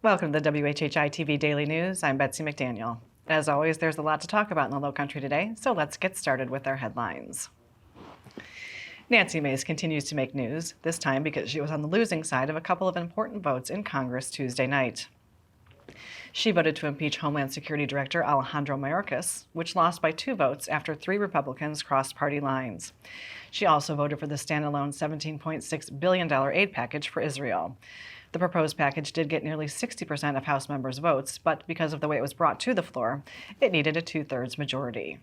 Welcome to the WHHI-TV Daily News. I'm Betsy McDaniel. As always, there's a lot to talk about in the Low Country today, so let's get started with our headlines. Nancy Mace continues to make news, this time because she was on the losing side of a couple of important votes in Congress Tuesday night. She voted to impeach Homeland Security Director Alejandro Mayorkas, which lost by 2 votes after 3 Republicans crossed party lines. She also voted for the standalone $17.6 billion aid package for Israel. The proposed package did get nearly 60% of House members' votes, but because of the way it was brought to the floor, it needed a 2/3 majority.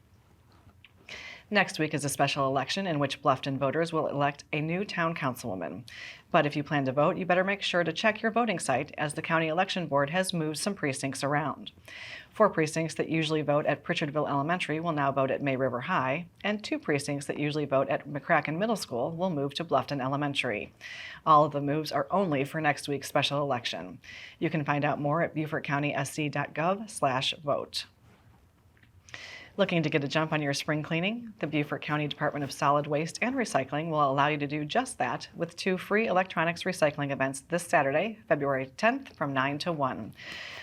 Next week is a special election in which Bluffton voters will elect a new town councilwoman. But if you plan to vote, you better make sure to check your voting site, as the county election board has moved some precincts around. 4 precincts that usually vote at Pritchardville Elementary will now vote at May River High, and 2 precincts that usually vote at McCracken Middle School will move to Bluffton Elementary. All of the moves are only for next week's special election. You can find out more at beaufortcountysc.gov/vote. Looking to get a jump on your spring cleaning? The Beaufort County Department of Solid Waste and Recycling will allow you to do just that with 2 free electronics recycling events this Saturday, February 10th from 9 to 1.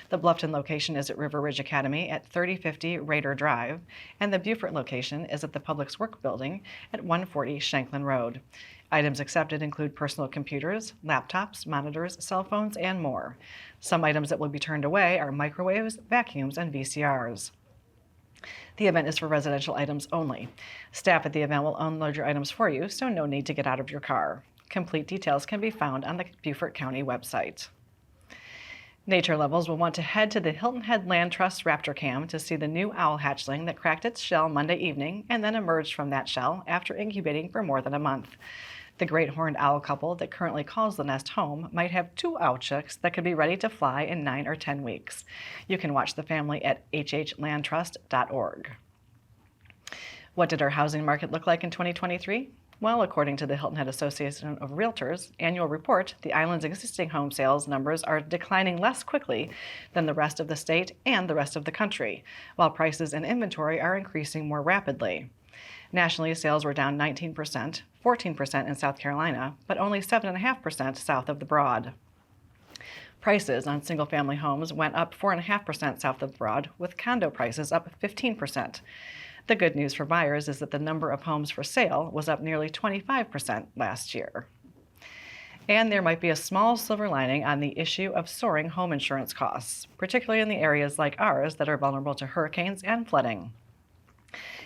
The Bluffton location is at River Ridge Academy at 3050 Raider Drive, and the Beaufort location is at the Public Works Building at 140 Shanklin Road. Items accepted include personal computers, laptops, monitors, cell phones, and more. Some items that will be turned away are microwaves, vacuums, and VCRs. The event is for residential items only. Staff at the event will unload your items for you, so no need to get out of your car. Complete details can be found on the Beaufort County website. Nature lovers will want to head to the Hilton Head Land Trust Raptor Cam to see the new owl hatchling that cracked its shell Monday evening and then emerged from that shell after incubating for more than a month. The great horned owl couple that currently calls the nest home might have 2 owl chicks that could be ready to fly in 9 or 10 weeks. You can watch the family at hhlandtrust.org. What did our housing market look like in 2023? Well, according to the Hilton Head Association of Realtors annual report, the island's existing home sales numbers are declining less quickly than the rest of the state and the rest of the country, while prices and inventory are increasing more rapidly. Nationally, sales were down 19%, 14% in South Carolina, but only 7.5% south of the Broad. Prices on single-family homes went up 4.5% south of the Broad, with condo prices up 15%. The good news for buyers is that the number of homes for sale was up nearly 25% last year. And there might be a small silver lining on the issue of soaring home insurance costs, particularly in the areas like ours that are vulnerable to hurricanes and flooding.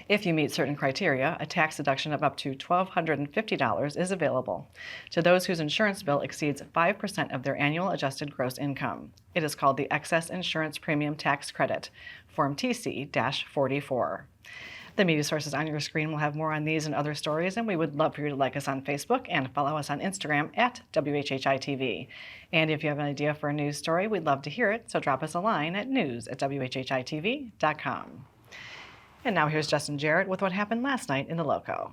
If you meet certain criteria, a tax deduction of up to $1,250 is available to those whose insurance bill exceeds 5% of their annual adjusted gross income. It is called the Excess Insurance Premium Tax Credit, Form TC-44. The media sources on your screen will have more on these and other stories, and we would love for you to like us on Facebook and follow us on Instagram at WHHI-TV. And if you have an idea for a news story, we'd love to hear it, so drop us a line at news@WHHITV.com. And now here's Justin Jarrett with what happened last night in the Lowco.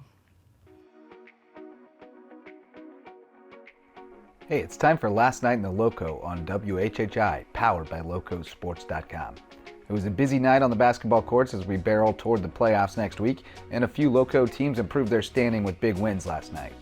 Hey, it's time for Last Night in the Lowco on WHHI, powered by LowcoSports.com. It was a busy night on the basketball courts as we barrel toward the playoffs next week, and a few Lowco teams improved their standing with big wins last night.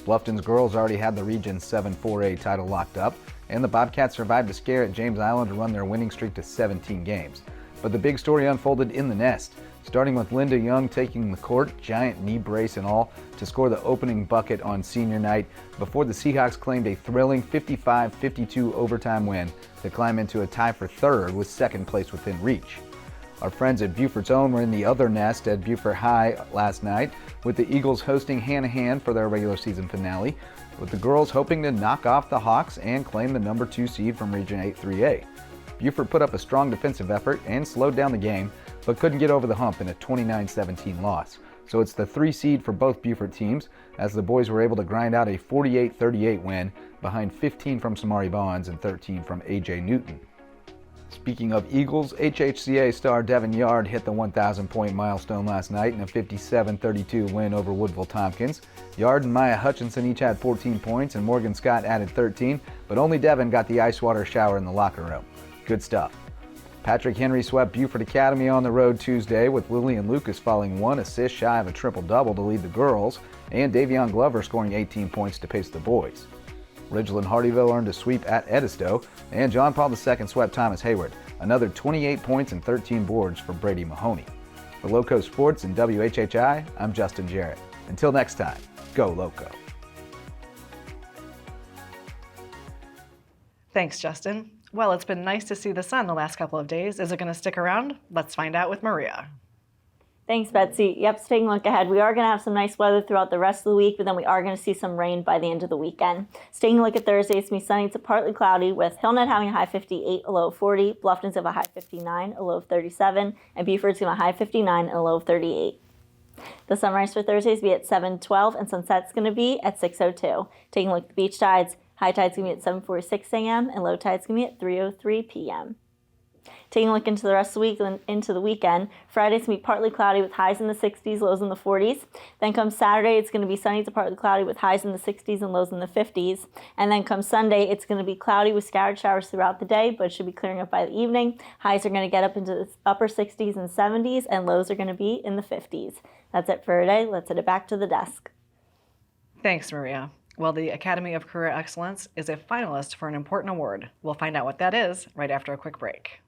Bluffton's girls already had the region's 7-4A title locked up, and the Bobcats survived a scare at James Island to run their winning streak to 17 games. But the big story unfolded in the nest, starting with Lynda Young taking the court, giant knee brace and all, to score the opening bucket on senior night before the Seahawks claimed a thrilling 55-52 overtime win to climb into a tie for third with second place within reach. Our friends at Beaufort's own were in the other nest at Beaufort High last night, with the Eagles hosting Hanahan for their regular season finale, with the girls hoping to knock off the Hawks and claim the number 2 seed from Region 8 3A. Beaufort put up a strong defensive effort and slowed down the game, but couldn't get over the hump in a 29-17 loss. So it's the 3 seed for both Beaufort teams, as the boys were able to grind out a 48-38 win behind 15 from Samari Bonds and 13 from A.J. Newton. Speaking of Eagles, HHCA star Devin Yard hit the 1,000-point milestone last night in a 57-32 win over Woodville Tompkins. Yard and Maya Hutchinson each had 14 points, and Morgan Scott added 13, but only Devin got the ice water shower in the locker room. Good stuff. Patrick Henry swept Beaufort Academy on the road Tuesday, with Lillian Lucas falling 1 assist shy of a triple-double to lead the girls, and Davion Glover scoring 18 points to pace the boys. Ridgeland Hardyville earned a sweep at Edisto, and John Paul II swept Thomas Hayward, another 28 points and 13 boards for Brady Mahoney. For Lowco Sports and WHHI, I'm Justin Jarrett. Until next time, go Lowco. Thanks, Justin. Well, it's been nice to see the sun the last couple of days. Is it going to stick around? Let's find out with Maria. Thanks, Betsy. Yep, so taking a look ahead, we are going to have some nice weather throughout the rest of the week, but then we are going to see some rain by the end of the weekend. So taking a look at Thursday, it's going to be sunny to partly cloudy, with Hillnet having a high 58, a low of 40, Bluffton's have a high 59, a low of 37, and Beaufort's going to have a high 59 and a low of 38. The sunrise for Thursday is going to be at 7:12, and sunset's going to be at 6:02. Taking a look at the beach tides, high tide's going to be at 7:46 a.m., and low tide's going to be at 3:03 p.m. Taking a look into the rest of the week and into the weekend, Friday's going to be partly cloudy with highs in the 60s, lows in the 40s. Then comes Saturday, it's going to be sunny to partly cloudy with highs in the 60s and lows in the 50s. And then comes Sunday, it's going to be cloudy with scattered showers throughout the day, but it should be clearing up by the evening. Highs are going to get up into the upper 60s and 70s, and lows are going to be in the 50s. That's it for today. Let's head it back to the desk. Thanks, Maria. Well, the Academy of Career Excellence is a finalist for an important award. We'll find out what that is right after a quick break.